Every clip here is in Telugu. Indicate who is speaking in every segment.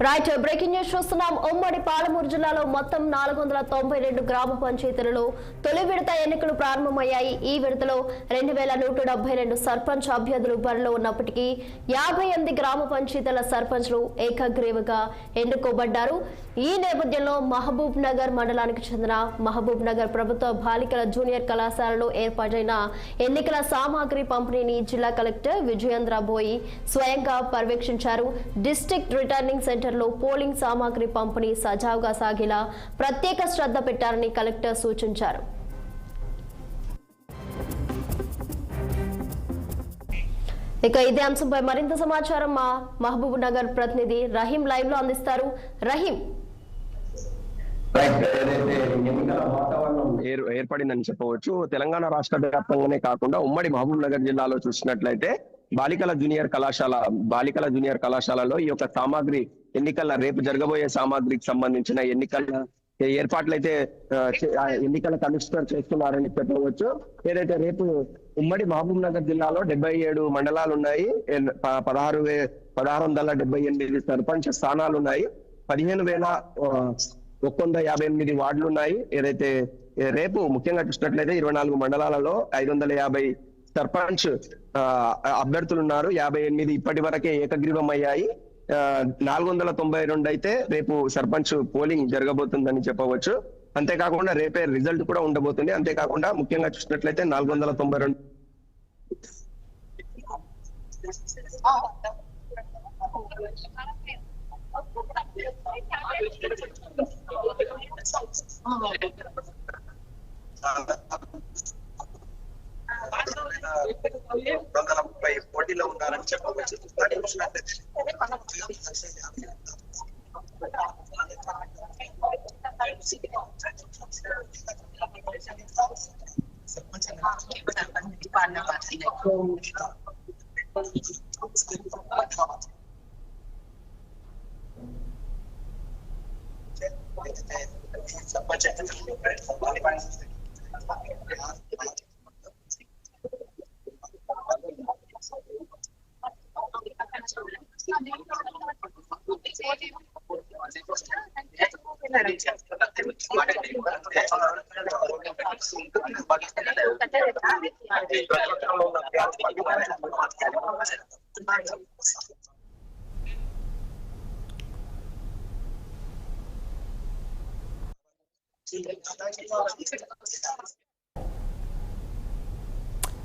Speaker 1: రైట్ బ్రేకింగ్ న్యూస్ చూస్తున్నాం. ఉమ్మడి పాలమూరు జిల్లాలో మొత్తం 492 గ్రామ పంచాయతీలలో తొలి విడత ఎన్నికలు ప్రారంభమయ్యాయి. ఈ విడతలో 2172 సర్పంచ్ అభ్యర్థులు బరిలో ఉన్నప్పటికీ 58 గ్రామ పంచాయతీల సర్పంచ్లు ఏకగ్రీవంగా ఎన్నుకోబడ్డారు. ఈ నేపథ్యంలో మహబూబ్ నగర్ మండలానికి చెందిన మహబూబ్ నగర్ ప్రభుత్వ బాలికల జూనియర్ కళాశాలలో ఏర్పాటైన ఎన్నికల సామాగ్రి పంపిణీని జిల్లా కలెక్టర్ విజయేంద్ర బోయి స్వయంగా పర్యవేక్షించారు. డిస్ట్రిక్ట్ రిటర్నింగ్ సెంటర్లో పోలింగ్ సామాగ్రి పంపిణీ సజావుగా సాగేలా ప్రత్యేక శ్రద్ధ పెట్టారని కలెక్టర్ సూచించారు. ఇక ఇదే అంశంపై మరింత సమాచారం మా మహబూబ్ నగర్ ప్రతినిధి రహీం లైవ్ లో అందిస్తారు. రహీం,
Speaker 2: ఎన్నికల వాతావరణం ఏర్పడిందని చెప్పవచ్చు. తెలంగాణ రాష్ట్ర వ్యాప్తంగానే కాకుండా ఉమ్మడి మహబూబ్ నగర్ జిల్లాలో చూసినట్లయితే బాలికల జూనియర్ కళాశాలలో ఈ యొక్క సామాగ్రి ఎన్నికల రేపు జరగబోయే సామాగ్రికి సంబంధించిన ఎన్నికల ఏర్పాట్లయితే ఎన్నికల కమిషనర్ చేస్తున్నారని చెప్పవచ్చు. ఏదైతే రేపు ఉమ్మడి మహబూబ్ నగర్ జిల్లాలో 77 మండలాలు ఉన్నాయి, 1678 సర్పంచ్ స్థానాలు ఉన్నాయి, 15,158 వార్డులు ఉన్నాయి. ఏదైతే రేపు ముఖ్యంగా చూసినట్లయితే 24 మండలాలలో 550 సర్పంచ్ అభ్యర్థులు ఉన్నారు. 58 ఇప్పటి వరకే ఏకగ్రీవం అయ్యాయి. 492 అయితే రేపు సర్పంచ్ పోలింగ్ జరగబోతుందని చెప్పవచ్చు. అంతేకాకుండా రేపే రిజల్ట్ కూడా ఉండబోతుంది. అంతేకాకుండా ముఖ్యంగా చూసినట్లయితే 492 పోటీలో ఉన్నారని చెప్పవచ్చు.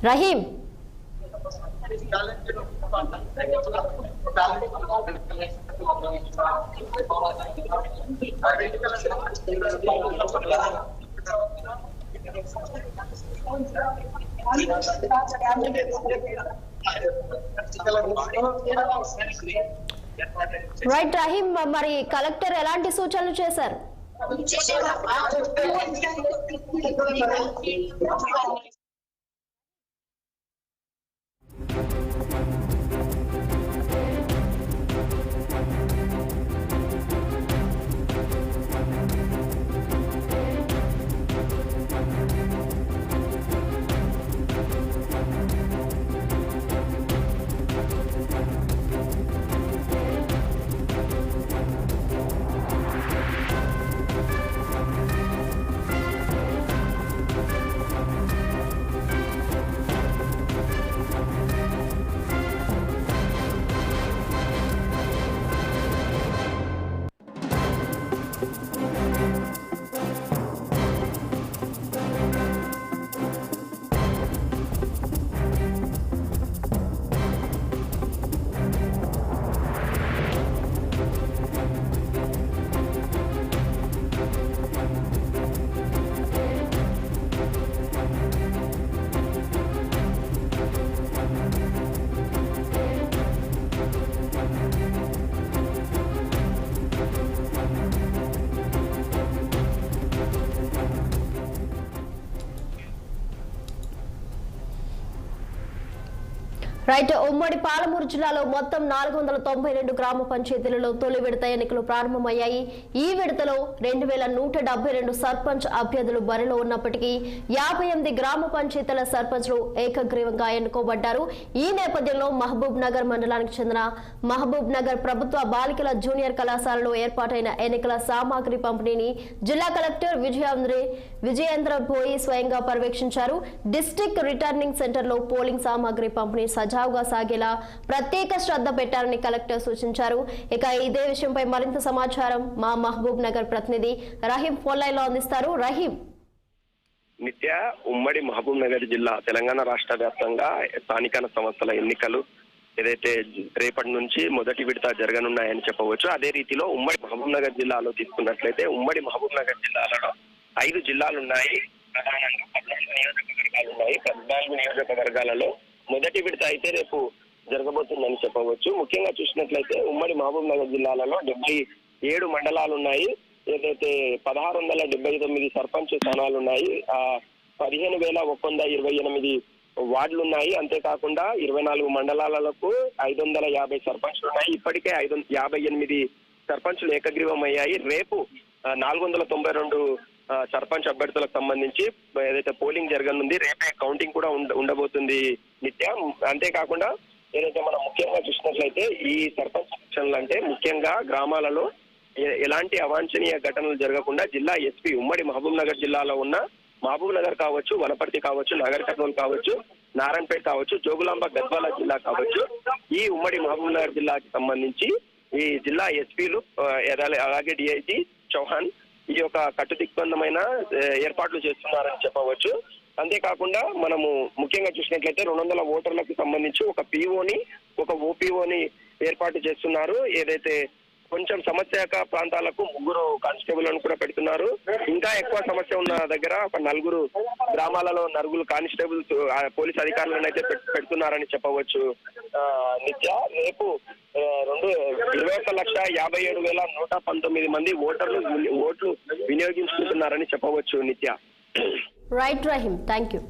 Speaker 1: రహీం, రైట్ రహీం, మరి కలెక్టర్ ఎలాంటి సూచనలు చేశారు? రైట్. ఉమ్మడి పాలమూరు జిల్లాలో మొత్తం 492 గ్రామ పంచాయతీలలో తొలి విడత ఎన్నికలు ప్రారంభమయ్యాయి. ఈ విడతలో 2172 సర్పంచ్ అభ్యర్థులు బరిలో ఉన్నప్పటికీ 58 గ్రామ పంచాయతీల సర్పంచ్లు ఏకగ్రీవంగా ఎన్నుకోబడ్డారు. ఈ నేపథ్యంలో మహబూబ్ నగర్ మండలానికి చెందిన మహబూబ్ నగర్ ప్రభుత్వ బాలికల జూనియర్ కళాశాలలో ఏర్పాటైన ఎన్నికల సామాగ్రి పంపిణీని జిల్లా కలెక్టర్ విజయేంద్ర భోయి స్వయంగా పర్యవేక్షించారు. డిస్ట్రిక్ట్ రిటర్నింగ్ సెంటర్లో పోలింగ్ సామాగ్రి పంపిణీ సజావుగా సాగేలా ప్రత్యేక శ్రద్ధ పెట్టారని కలెక్టర్ సూచించారు. ఇక ఇదే విషయంపై మరింత సమాచారం మా మహబూబ్ నగర్ ప్రతినిధి రహీం ఫోన్ లైన్ లో అందిస్తారు. రహీం.
Speaker 2: నిత్య ఉమ్మడి మహబూబ్ నగర్ జిల్లా తెలంగాణ రాష్ట్ర వ్యాప్తంగా స్థానిక సంస్థల ఎన్నికలు ఏదైతే రేపటి నుంచి మొదటి విడత జరగనున్నాయని చెప్పవచ్చు. అదే రీతిలో ఉమ్మడి మహబూబ్ నగర్ జిల్లాలో తీసుకున్నట్లయితే ఉమ్మడి మహబూబ్ నగర్ జిల్లాలో 5 జిల్లాలు ఉన్నాయి. ప్రధానంగా 14 నియోజకవర్గాలు ఉన్నాయి. 14 నియోజకవర్గాలలో మొదటి విడత అయితే రేపు జరగబోతుందని చెప్పవచ్చు. ముఖ్యంగా చూసినట్లయితే ఉమ్మడి మహబూబ్ నగర్ జిల్లాలలో 77 మండలాలు ఉన్నాయి. ఏదైతే 1679 సర్పంచ్ స్థానాలు ఉన్నాయి. 15,128 వార్డులు ఉన్నాయి. అంతేకాకుండా 24 మండలాలకు 550 సర్పంచ్లు ఉన్నాయి. ఇప్పటికే 58 సర్పంచ్లు ఏకగ్రీవం అయ్యాయి. రేపు 492 సర్పంచ్ అభ్యర్థులకు సంబంధించి ఏదైతే పోలింగ్ జరగనుంది, రేపే కౌంటింగ్ కూడా ఉండబోతుంది నిత్య. అంతేకాకుండా ఏదైతే మనం ముఖ్యంగా చూసినట్లయితే ఈ సర్పంచ్ ఎలక్షన్లు అంటే ముఖ్యంగా గ్రామాలలో ఎలాంటి అవాంఛనీయ ఘటనలు జరగకుండా జిల్లా ఎస్పీ ఉమ్మడి మహబూబ్ నగర్ జిల్లాలో ఉన్న మహబూబ్ నగర్ కావచ్చు, వనపర్తి కావచ్చు, నగర్ కర్నూలు కావచ్చు, నారాయణపేట కావచ్చు, జోగులాంబ గద్వాల జిల్లా కావచ్చు, ఈ ఉమ్మడి మహబూబ్ నగర్ జిల్లాకి సంబంధించి ఈ జిల్లా ఎస్పీలు అలాగే డిఐజీ చౌహాన్ ఈ యొక్క కట్టుదిగ్బంధమైన ఏర్పాట్లు చేస్తున్నారని చెప్పవచ్చు. అంతేకాకుండా మనము ముఖ్యంగా చూసినట్లయితే 200 ఓటర్లకు సంబంధించి ఒక పిఓని ఒక ఓపీఓని ఏర్పాటు చేస్తున్నారు. ఏదైతే కొంచెం సమస్యాక ప్రాంతాలకు 3 కానిస్టేబుల్లను కూడా పెడుతున్నారు. ఇంకా ఎక్కువ సమస్య ఉన్న దగ్గర ఒక 4 గ్రామాలలో 4 కానిస్టేబుల్స్ పోలీస్ అధికారులను అయితే పెడుతున్నారని చెప్పవచ్చు. నిత్య రేపు 21,57,119 మంది ఓట్లు వినియోగించుకుంటున్నారని చెప్పవచ్చు. నిత్య.
Speaker 1: Right Rahim, thank you.